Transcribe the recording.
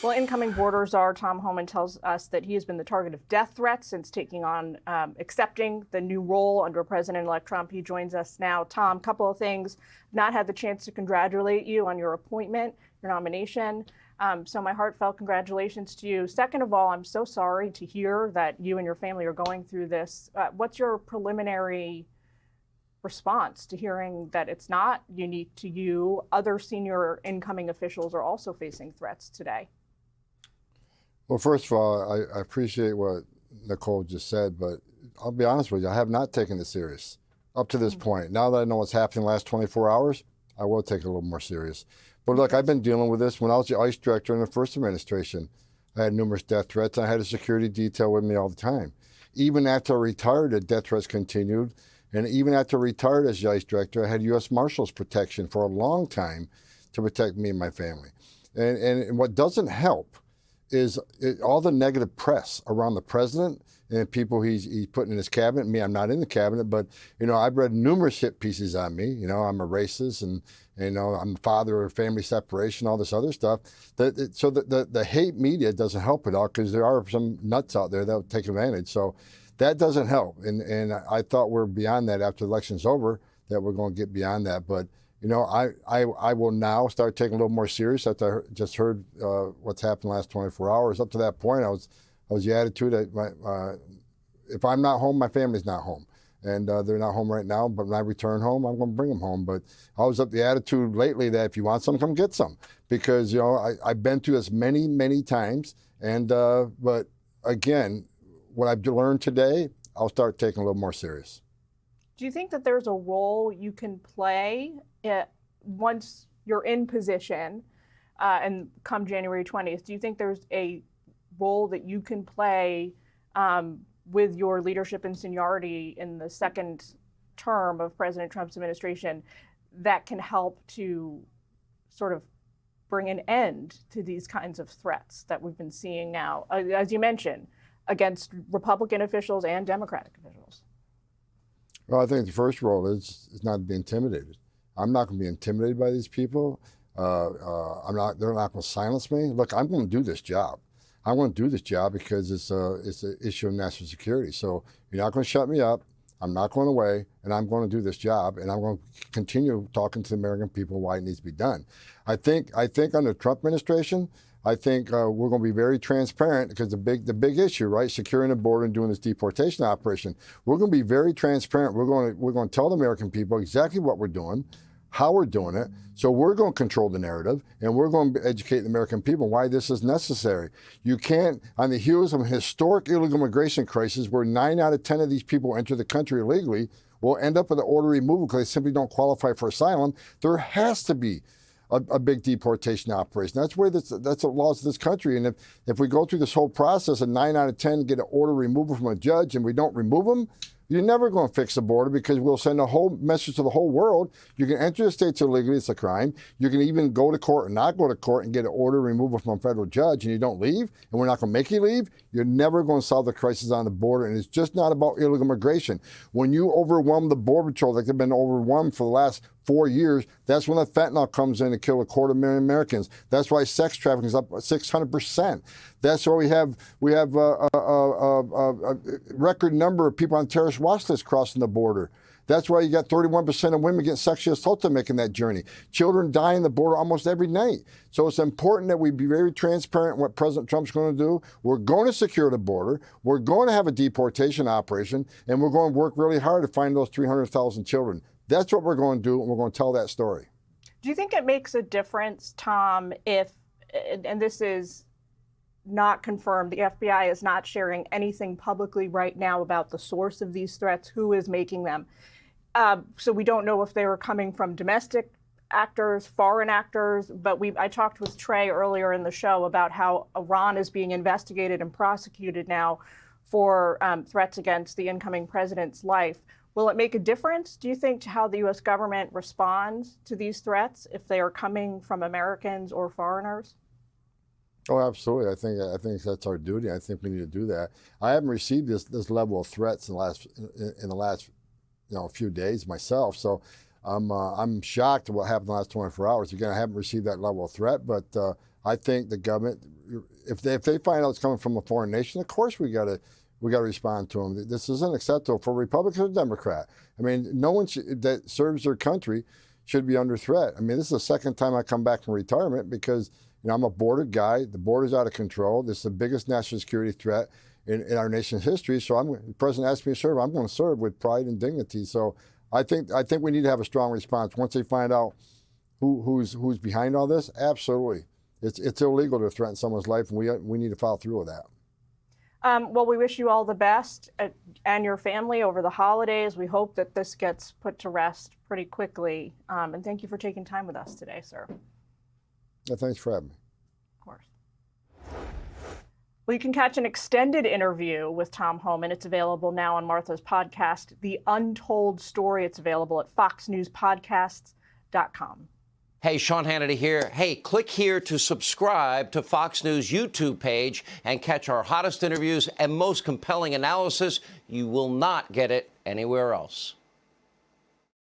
Well, incoming border czar Tom Homan tells us that he has been the target of death threats since taking on, accepting the new role under President-elect Trump. He joins us now. Tom, couple of things. Not had the chance to congratulate you on your appointment, your nomination. So my heartfelt congratulations to you. Second of all, I'm so sorry to hear that you and your family are going through this. What's your preliminary response to hearing that it's not unique to you? Other senior incoming officials are also facing threats today. Well, first of all, I appreciate what Nicole just said, but I'll be honest with you, I have not taken it serious up to this point. Now that I know what's happened in the last 24 hours, I will take it a little more serious. But look, I've been dealing with this when I was the ICE director in the first administration. I had numerous death threats. I had a security detail with me all the time. Even after I retired, the death threats continued. And even after I retired as the ICE director, I had U.S. Marshals protection for a long time to protect me and my family. And what doesn't help is all the negative press around the president and people he's putting in his cabinet. Me, I'm not in the cabinet, but I've read numerous hit pieces on me. I'm a racist, and I'm the father of family separation, all this other stuff. So the hate media doesn't help at all, because there are some nuts out there that will take advantage. So that doesn't help. And I thought we're beyond that after the election's over, that we're going to get beyond that. But I will now start taking a little more serious after I just heard what's happened the last 24 hours. Up to that point, I was the attitude that if I'm not home, my family's not home. And they're not home right now, but when I return home, I'm going to bring them home. But I was of the attitude lately that if you want some, come get some. Because, I've been through this many, many times. And but again, what I've learned today, I'll start taking a little more serious. Do you think that there's a role you can play once you're in position and come January 20th? Do you think there's a role that you can play with your leadership and seniority in the second term of President Trump's administration that can help to sort of bring an end to these kinds of threats that we've been seeing now, as you mentioned, against Republican officials and Democratic officials? Well, I think the first role is not to be intimidated. I'm not going to be intimidated by these people. They're not going to silence me. Look, I'm going to do this job. I want to do this job because it's an issue of national security. So you're not going to shut me up. I'm not going away, and I'm going to do this job, and I'm going to continue talking to the American people why it needs to be done. I think under the Trump administration, I think we're going to be very transparent, because the big issue, right, securing the border and doing this deportation operation. We're going to be very transparent. We're going to tell the American people exactly what we're doing, how we're doing it. So we're going to control the narrative, and we're going to educate the American people why this is necessary. You can't, on the heels of a historic illegal immigration crisis where 9 out of 10 of these people enter the country illegally will end up with an order removal because they simply don't qualify for asylum. There has to be a big deportation operation. That's the laws of this country. And if we go through this whole process and 9 out of 10 get an order removal from a judge and we don't remove them, you're never going to fix the border, because we'll send a whole message to the whole world. You can enter the states illegally, it's a crime. You can even go to court or not go to court and get an order removal from a federal judge, and you don't leave, and we're not going to make you leave. You're never going to solve the crisis on the border, and it's just not about illegal immigration. When you overwhelm the Border Patrol like they've been overwhelmed for the last 4 years, that's when the fentanyl comes in to kill 250,000 Americans. That's why sex trafficking is up 600%. That's why we have a record number of people on terrorist watch lists crossing the border. That's why you got 31% of women getting sexually assaulted making that journey. Children die in the border almost every night. So it's important that we be very transparent in what President Trump's going to do. We're going to secure the border. We're going to have a deportation operation, and we're going to work really hard to find those 300,000 children. That's what we're going to do, and we're going to tell that story. Do you think it makes a difference, Tom, if, and this is not confirmed, the FBI is not sharing anything publicly right now about the source of these threats, who is making them? So we don't know if they were coming from domestic actors, foreign actors, but I talked with Trey earlier in the show about how Iran is being investigated and prosecuted now for threats against the incoming president's life. Will it make a difference, do you think, to how the U.S. government responds to these threats if they are coming from Americans or foreigners? Oh, absolutely. I think that's our duty. I think we need to do that. I haven't received this level of threats in the last few days myself. So I'm shocked at what happened in the last 24 hours. Again, I haven't received that level of threat, but I think the government, if they find out it's coming from a foreign nation, of course we got to respond to them. This isn't acceptable for Republican or Democrat. I mean, no one that serves their country should be under threat. I mean, this is the second time I come back from retirement because I'm a border guy. The border's out of control. This is the biggest national security threat in our nation's history. So the president asked me to serve. I'm going to serve with pride and dignity. So I think we need to have a strong response once they find out who's behind all this. Absolutely, it's illegal to threaten someone's life, and we need to follow through with that. Well, we wish you all the best and your family over the holidays. We hope that this gets put to rest pretty quickly. And thank you for taking time with us today, sir. Yeah, thanks for having me. Of course. Well, you can catch an extended interview with Tom Homan. It's available now on Martha's podcast, The Untold Story. It's available at foxnewspodcasts.com. Hey, Sean Hannity here. Hey, click here to subscribe to Fox News YouTube page and catch our hottest interviews and most compelling analysis. You will not get it anywhere else.